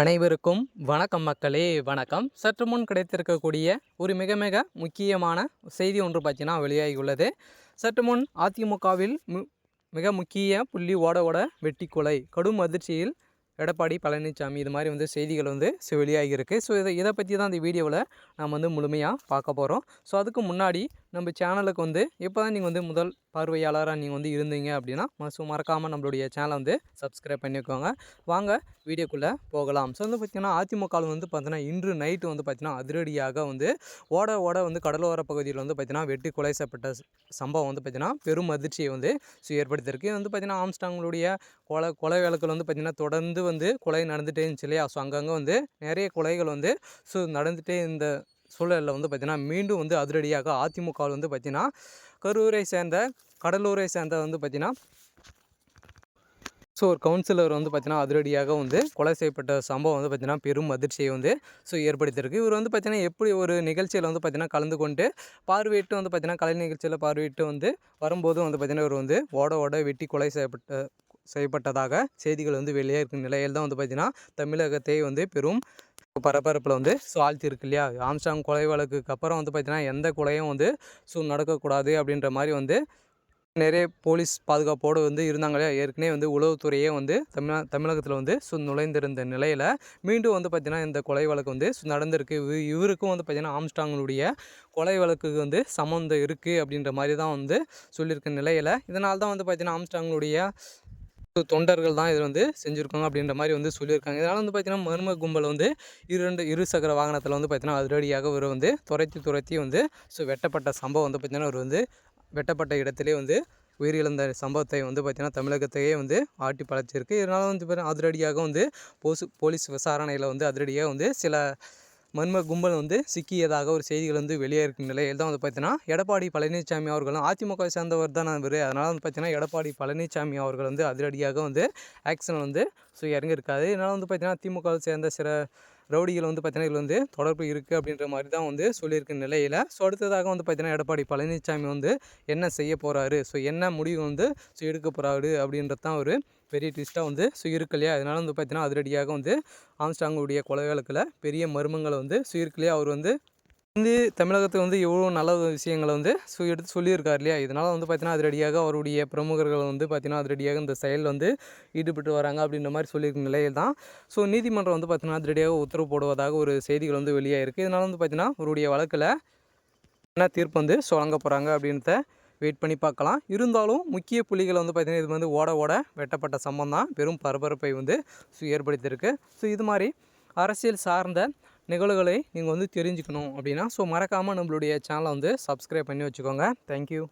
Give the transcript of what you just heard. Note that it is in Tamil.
அனைவருக்கும் வணக்கம் மக்களே, வணக்கம். சற்று முன் கிடைத்திருக்கக்கூடிய ஒரு மிக மிக முக்கியமான செய்தி ஒன்று பார்த்தீங்கன்னா வெளியாகியுள்ளது. சற்று முன் அதிமுகவில் மிக முக்கிய புள்ளி ஓட ஓட வெட்டி கொலை, கடும் அதிர்ச்சியில் எடப்பாடி பழனிசாமி. இது மாதிரி செய்திகள் வெளியாகியிருக்கு. ஸோ இதை பற்றி தான் இந்த வீடியோவில் நாம் முழுமையாக பார்க்க போகிறோம். ஸோ அதுக்கு முன்னாடி நம்ம சேனலுக்கு இப்போ தான் நீங்கள் முதல் பார்வையாளராக நீங்கள் இருந்தீங்க அப்படின்னா மறக்காமல் நம்மளுடைய சேனலை சப்ஸ்கிரைப் பண்ணிக்கோங்க. வாங்க வீடியோக்குள்ளே போகலாம். ஸோ பார்த்திங்கன்னா அதிமுகவில் பார்த்தீங்கன்னா இன்று நைட்டு பார்த்திங்கன்னா அதிரடியாக ஓட ஓட கடலோர பகுதியில் பார்த்திங்கன்னா வெட்டி கொலை செய்யப்பட்ட சம்பவம் பார்த்திங்கன்னா பெரும் அதிர்ச்சியை ஏற்படுத்தியிருக்கு. பார்த்திங்கன்னா ஆம்ஸ்டாங்களுடைய கொலை வழக்கில் பார்த்திங்கன்னா தொடர்ந்து கொலை நடந்துகிட்டே இருந்துச்சு இல்லையா. ஸோ அங்கங்கே நிறைய கொலைகள் நடந்துகிட்டே இந்த சூழலில் பார்த்திங்கன்னா மீண்டும் அதிரடியாக அதிமுகவில் பார்த்திங்கன்னா கரூரை சேர்ந்த கடலூரை சேர்ந்த பார்த்திங்கன்னா ஸோ ஒரு கவுன்சிலர் பார்த்திங்கன்னா அதிரடியாக கொலை செய்யப்பட்ட சம்பவம் பார்த்திங்கன்னா பெரும் அதிர்ச்சியை ஏற்படுத்தியிருக்கு. இவர் பார்த்திங்கன்னா எப்படி ஒரு நிகழ்ச்சியில் பார்த்திங்கன்னா கலந்து கொண்டு பார்வையிட்டு பார்த்திங்கன்னா கலை நிகழ்ச்சியில் பார்வையிட்டு வரும்போது பார்த்திங்கன்னா இவர் ஓட ஓட வெட்டி கொலை செய்யப்பட்டதாக செய்திகள் வெளியே இருக்கும் நிலையில் தான் பார்த்திங்கன்னா தமிழகத்தை பெரும் பரபரப்பில் ஆழ்த்தியிருக்கு இல்லையா. ஆம்ஸ்டாங் கொலை வழக்குக்கு அப்புறம் பார்த்திங்கன்னா எந்த கொலையும் நடக்கக்கூடாது அப்படின்ற மாதிரி நிறைய போலீஸ் பாதுகாப்போடு இருந்தாங்க இல்லையா. ஏற்கனவே உளவுத்துறையே தமிழகத்தில் நுழைந்திருந்த நிலையில் மீண்டும் பார்த்திங்கன்னா இந்த கொலை வழக்கு நடந்திருக்கு. இவருக்கும் பார்த்திங்கன்னா ஆம்ஸ்டாங்களுடைய கொலை வழக்குக்கு சம்மந்தம் இருக்குது அப்படின்ற மாதிரி தான் சொல்லியிருக்க நிலையில், இதனால தான் பார்த்திங்கன்னா ஆம்ஸ்டாங்களுடைய தொண்டர்கள் தான் இதில் செஞ்சுருக்காங்க அப்படின்ற மாதிரி சொல்லியிருக்காங்க. இதனால் பார்த்திங்கன்னா மர்ம கும்பல் இரு சக்கர வாகனத்தில் பார்த்திங்கன்னா அதிரடியாக ஒரு துரத்தி வெட்டப்பட்ட சம்பவம் பார்த்திங்கன்னா ஒரு வெட்டப்பட்ட இடத்திலே உயிரிழந்த சம்பவத்தை பார்த்திங்கன்னா தமிழகத்தையே ஆட்டி பழச்சிருக்கு. இதனால் பார்த்திங்கன்னா அதிரடியாக போலீஸ் விசாரணையில் அதிரடியாக சில மர்ம கும்பல் சிக்கியதாக ஒரு செய்திகள் வெளியே இருக்கும் நிலையில் தான் பார்த்தீங்கன்னா எடப்பாடி பழனிசாமி அவர்களும் அதிமுக சேர்ந்தவர் தான் இவர். அதனால் பார்த்தீங்கன்னா எடப்பாடி பழனிசாமி அவர்கள் அதிரடியாக ஆக்ஷன் இறங்கியிருக்காது. இதனால் பார்த்தீங்கன்னா திமுகவை சேர்ந்த சில ரவுடிகள் பார்த்தீங்கன்னா இதில் தொடர்பு இருக்குது அப்படின்ற மாதிரி தான் சொல்லியிருக்க நிலையில், ஸோ அடுத்ததாக பார்த்தீங்கன்னா எடப்பாடி பழனிசாமி என்ன செய்ய போகிறாரு, ஸோ என்ன முடிவு எடுக்க போகிறாரு அப்படின்றது தான் ஒரு பெரிய ட்விஸ்ட்டாக இருக்கு இல்லையா. அதனால் பார்த்தீங்கன்னா அதிரடியாக ஆம்ஸ்டாங்குடைய கொலை வழக்கில் பெரிய மர்மங்களை இருக்கு இல்லையா. அவர் தமிழகத்துக்கு எவ்வளோ நல்ல விஷயங்களை எடுத்து சொல்லியிருக்கார் இல்லையா. இதனால் பார்த்தீங்கன்னா அதிரடியாக அவருடைய பிரமுகர்கள் பார்த்தீங்கன்னா அதிரடியாக இந்த செயல் ஈடுபட்டு வராங்க அப்படின்ற மாதிரி சொல்லியிருக்க நிலையில் தான் ஸோ நீதிமன்றம் பார்த்தீங்கன்னா அதிரடியாக உத்தரவு போடுவதாக ஒரு செய்திகள் வெளியாக இருக்குது. இதனால் பார்த்தீங்கன்னா அவருடைய வழக்கில் என்ன தீர்ப்பு வழங்க போகிறாங்க அப்படின்றத வெயிட் பண்ணி பார்க்கலாம். இருந்தாலும் முக்கிய புள்ளிகளை பார்த்திங்கன்னா இது ஓட ஓட வெட்டப்பட்ட சம்பவம் தான் பெரும் பரபரப்பை ஏற்படுத்தியிருக்கு. ஸோ இது மாதிரி அரசியல் சார்ந்த நிகழ்வுகளை நீங்கள் தெரிஞ்சுக்கணும் அப்படின்னா ஸோ மறக்காமல் நம்மளுடைய சேனலை சப்ஸ்கிரைப் பண்ணி வச்சுக்கோங்க. தேங்க்யூ.